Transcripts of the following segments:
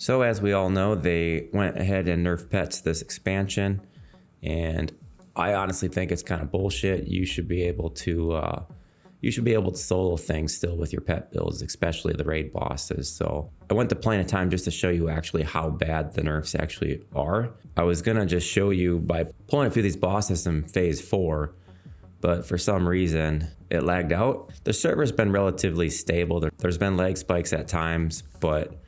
So as we all know, they went ahead and nerfed pets this expansion, and I honestly think it's kind of bullshit. You should be able to solo things still with your pet builds, especially the raid bosses. So I went to Plane of Time just to show you actually how bad the nerfs actually are. I was gonna just show you by pulling a few of these bosses in phase 4, but for some reason it lagged out. The server's been relatively stable. There's been lag spikes at times, but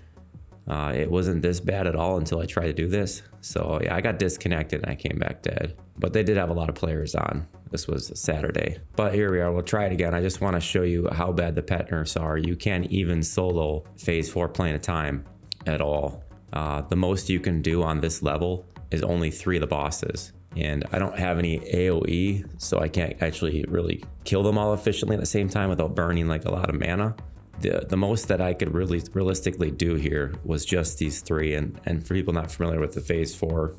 it wasn't this bad at all until I tried to do this. So yeah, I got disconnected and I came back dead. But they did have a lot of players on. This was Saturday. But here we are, we'll try it again. I just want to show you how bad the pet nerfs are. You can't even solo phase 4 Plane of Time at all. The most you can do on this level is only 3 of the bosses. And I don't have any AoE, so I can't actually really kill them all efficiently at the same time without burning like a lot of mana. The most that I could really realistically do here was just these 3, and for people not familiar with the phase 4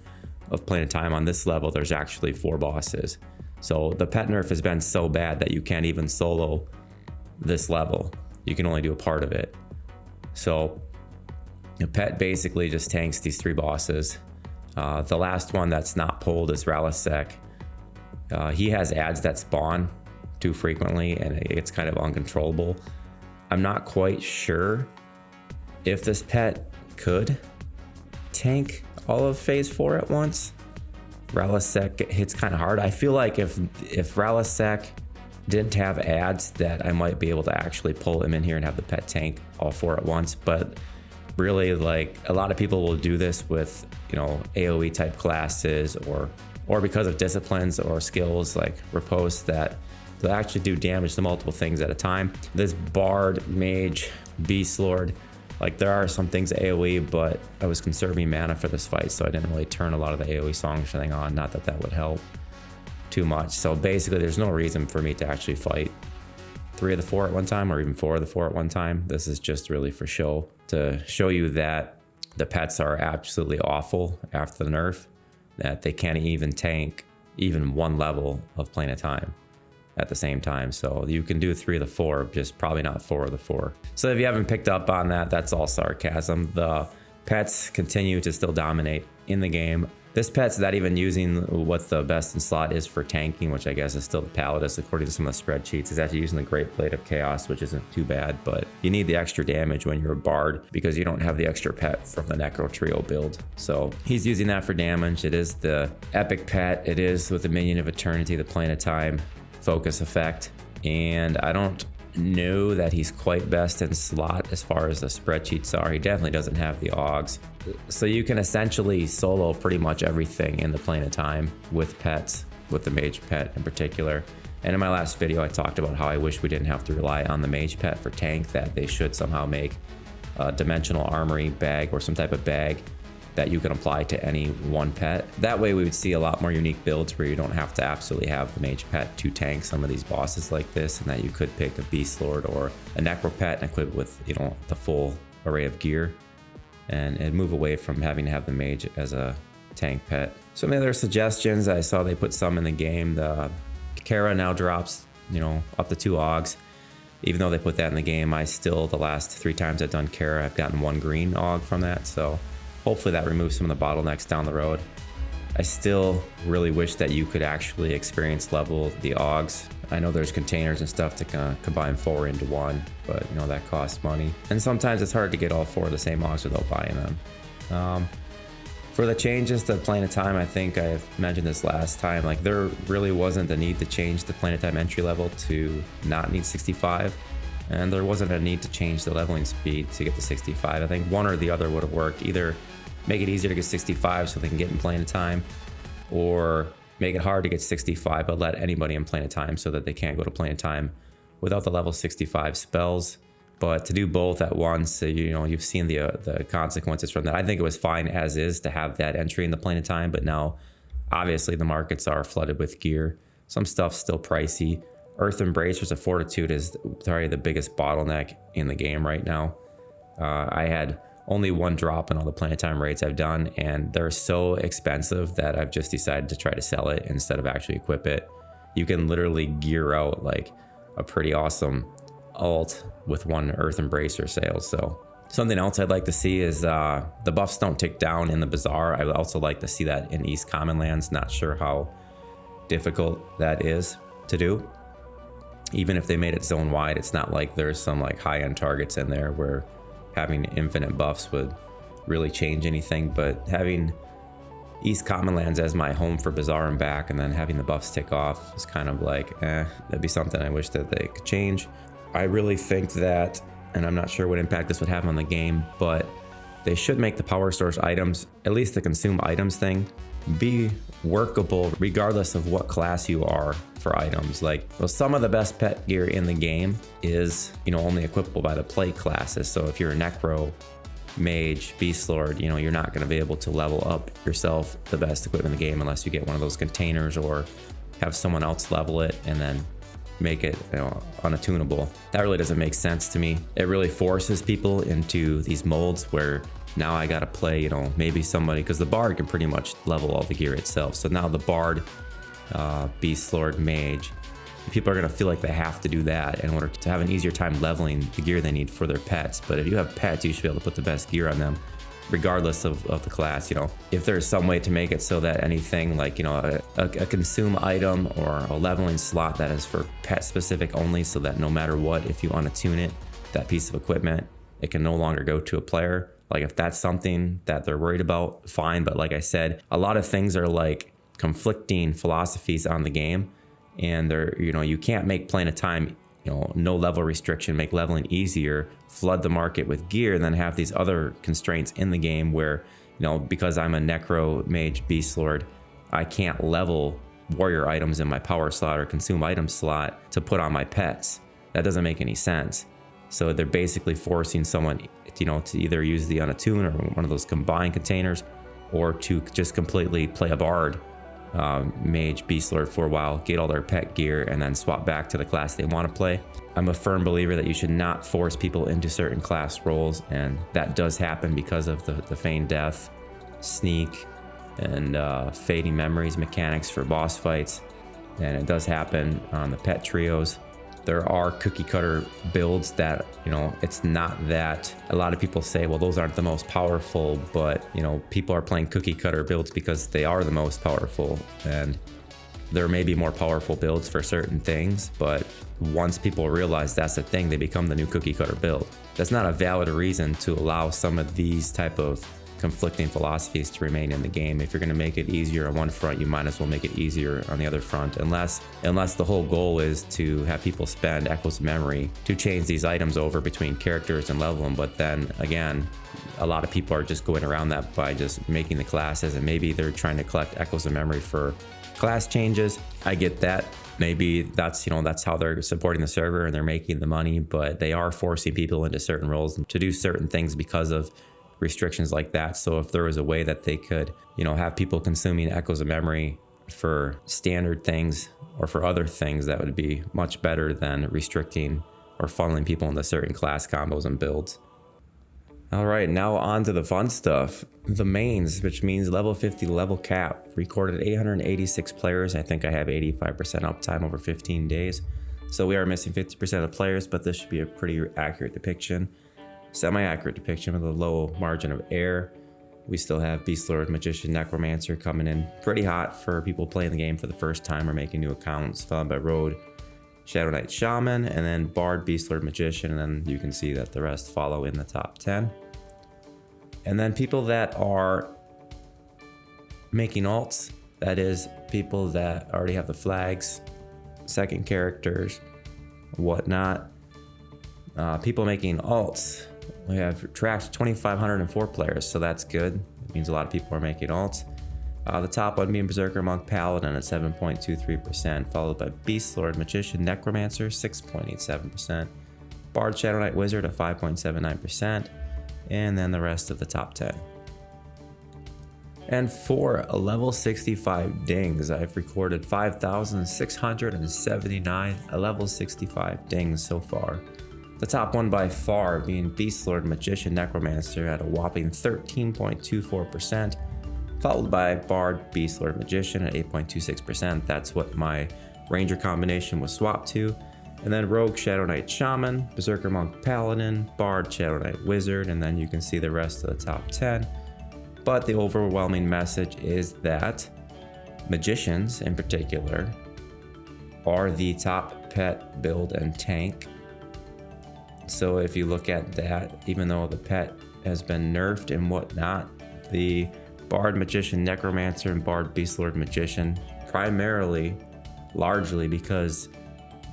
of Plane of Time, on this level there's actually 4 bosses. So the pet nerf has been so bad that you can't even solo this level. You can only do a part of it. So the pet basically just tanks these 3 bosses. The last one that's not pulled is Ralisek. He has ads that spawn too frequently and it's kind of uncontrollable. I'm not quite sure if this pet could tank all of phase 4 at once. Ralisek hits kind of hard. I feel like if Ralisek didn't have ads, that I might be able to actually pull him in here and have the pet tank all 4 at once. But really, like, a lot of people will do this with, you know, AoE type classes or because of disciplines or skills like riposte that they'll actually do damage to multiple things at a time. This Bard, Mage, Beast Lord, like there are some things AoE, but I was conserving mana for this fight, so I didn't really turn a lot of the AoE songs thing on. Not that that would help too much. So basically there's no reason for me to actually fight 3 of the 4 at one time or even 4 of the 4 at one time. This is just really for show, to show you that the pets are absolutely awful after the nerf, that they can't even tank even 1 level of Plane of Time at the same time. So you can do 3 of the 4, just probably not 4 of the 4. So if you haven't picked up on that, that's all sarcasm. The pets continue to still dominate in the game. This pet's not even using what the best in slot is for tanking, which I guess is still the Palladus according to some of the spreadsheets. It's actually using the Great Blade of Chaos, which isn't too bad, but you need the extra damage when you're a Bard because you don't have the extra pet from the Necro Trio build. So he's using that for damage. It is the epic pet. It is with the Minion of Eternity, the Plane of Time focus effect, and I don't know that he's quite best in slot as far as the spreadsheets are. He definitely doesn't have the Augs. So you can essentially solo pretty much everything in the Plane of Time with pets, with the Mage pet in particular. And in my last video I talked about how I wish we didn't have to rely on the Mage pet for tank, that they should somehow make a dimensional armory bag or some type of bag that you can apply to any one pet. That way we would see a lot more unique builds where you don't have to absolutely have the Mage pet to tank some of these bosses like this, and that you could pick a Beast Lord or a Necro pet and equip it with, you know, the full array of gear, and move away from having to have the Mage as a tank pet. Some other suggestions, I saw they put some in the game. The Kara now drops, you know, up to 2 Augs. Even though they put that in the game, I still, the last 3 times I've done Kara, I've gotten 1 green Aug from that, so hopefully that removes some of the bottlenecks down the road. I still really wish that you could actually experience level the Augs. I know there's containers and stuff to combine 4 into 1, but you know, that costs money. And sometimes it's hard to get all 4 of the same Augs without buying them. For the changes to Plane of Time, I think I've mentioned this last time, like there really wasn't a need to change the Plane of Time entry level to not need 65. And there wasn't a need to change the leveling speed to get to 65. I think one or the other would have worked. Either make it easier to get 65 so they can get in Plane of Time, or make it hard to get 65 but let anybody in Plane of Time so that they can't go to Plane of Time without the level 65 spells. But to do both at once, you know, you've seen the consequences from that. I think it was fine as is to have that entry in the Plane of Time, but now obviously the markets are flooded with gear. Some stuff's still pricey. Earth Embracers of Fortitude is probably the biggest bottleneck in the game right now. I had only 1 drop in all the Plane of Time raids I've done, and they're so expensive that I've just decided to try to sell it instead of actually equip it. You can literally gear out like a pretty awesome alt with 1 Earth Embracer sale. So Something else I'd like to see is the buffs don't tick down in the Bazaar. I would also like to see that in East Common Lands. Not sure how difficult that is to do. Even if they made it zone wide, it's not like there's some like high-end targets in there where having infinite buffs would really change anything. But having East Common Lands as my home for Bazaar and back, and then having the buffs tick off is kind of like, that'd be something I wish that they could change. I really think that, and I'm not sure what impact this would have on the game, but they should make the power source items, at least the consume items thing, be workable regardless of what class you are for items. Like, well, some of the best pet gear in the game is, only equipable by the plate classes. So if you're a Necro, Mage, Beast Lord, you're not going to be able to level up yourself the best equipment in the game unless you get one of those containers or have someone else level it and then make it unattunable. That really doesn't make sense to me. It really forces people into these molds where now I gotta play, maybe somebody, because the Bard can pretty much level all the gear itself. So now the Bard, Beast Lord, Mage, people are gonna feel like they have to do that in order to have an easier time leveling the gear they need for their pets. But if you have pets, you should be able to put the best gear on them regardless of the class. If there's some way to make it so that anything like a consume item or a leveling slot that is for pet specific only, so that no matter what, if you unattune it, that piece of equipment, it can no longer go to a player. Like, if that's something that they're worried about, fine. But like I said, a lot of things are like conflicting philosophies on the game, and they're, you can't make playing a time, no level restriction, make leveling easier, flood the market with gear, and then have these other constraints in the game where, because I'm a Necro, Mage, Beast Lord, I can't level warrior items in my power slot or consume item slot to put on my pets. That doesn't make any sense. So they're basically forcing someone, to either use the unattune or one of those combined containers, or to just completely play a Bard, Mage, Beast Lord for a while, get all their pet gear, and then swap back to the class they want to play. I'm a firm believer that you should not force people into certain class roles, and that does happen because of the Feigned Death, Sneak, and Fading Memories mechanics for boss fights, and it does happen on the pet trios. There are cookie cutter builds that, it's not that a lot of people say, well, those aren't the most powerful, but, people are playing cookie cutter builds because they are the most powerful. And there may be more powerful builds for certain things, but once people realize that's the thing, they become the new cookie cutter build. That's not a valid reason to allow some of these type of conflicting philosophies to remain in the game. If you're going to make it easier on one front, you might as well make it easier on the other front, unless the whole goal is to have people spend echoes of memory to change these items over between characters and level them. But then again, a lot of people are just going around that by just making the classes, and maybe they're trying to collect echoes of memory for class changes. I get that. Maybe that's how they're supporting the server and they're making the money, but they are forcing people into certain roles to do certain things because of restrictions like that. So if there was a way that they could, have people consuming echoes of memory for standard things or for other things, that would be much better than restricting or funneling people into certain class combos and builds. All right, now on to the fun stuff. The mains, which means level 50 level cap, recorded 886 players. I think I have 85% uptime over 15 days. So we are missing 50% of players, but this should be a pretty accurate depiction. Semi-accurate depiction with a low margin of error. We still have Beast Lord, Magician, Necromancer coming in pretty hot for people playing the game for the first time or making new accounts, followed by Road, Shadow Knight, Shaman, and then Bard, Beast Lord, Magician, and then you can see that the rest follow in the top 10. And then people that are making alts, that is people that already have the flags, second characters, whatnot. People making alts, we have tracked 2,504 players, so that's good. It means a lot of people are making alts. The top one being Berserker, Monk, Paladin at 7.23%, followed by Beast Lord, Magician, Necromancer, 6.87%, Bard, Shadow Knight, Wizard at 5.79%, and then the rest of the top 10. And for a level 65 dings, I've recorded 5,679 level 65 dings so far. The top one by far being Beast Lord, Magician, Necromancer at a whopping 13.24%, followed by Bard, Beast Lord, Magician at 8.26%. That's what my Ranger combination was swapped to. And then Rogue, Shadow Knight, Shaman, Berserker, Monk, Paladin, Bard, Shadow Knight, Wizard, and then you can see the rest of the top 10. But the overwhelming message is that Magicians in particular are the top pet, build, and tank. So if you look at that, even though the pet has been nerfed and whatnot, the Bard, Magician, Necromancer, and Bard, Beastlord, Magician, primarily, largely because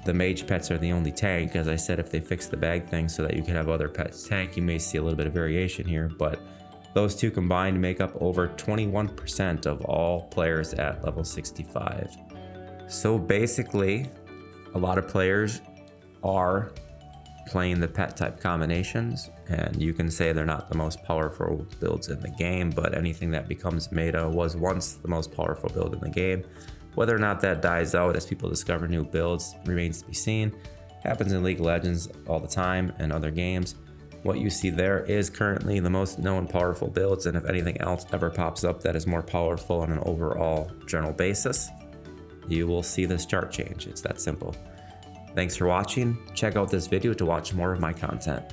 the mage pets are the only tank. As I said, if they fix the bag thing so that you can have other pets tank, you may see a little bit of variation here, but those two combined make up over 21% of all players at level 65. So basically, a lot of players are playing the pet type combinations, and you can say they're not the most powerful builds in the game, but anything that becomes meta was once the most powerful build in the game. Whether or not that dies out as people discover new builds remains to be seen. Happens in League of Legends all the time and other games. What you see there is currently the most known powerful builds, and if anything else ever pops up that is more powerful on an overall general basis, you will see this chart change. It's that simple. Thanks for watching. Check out this video to watch more of my content.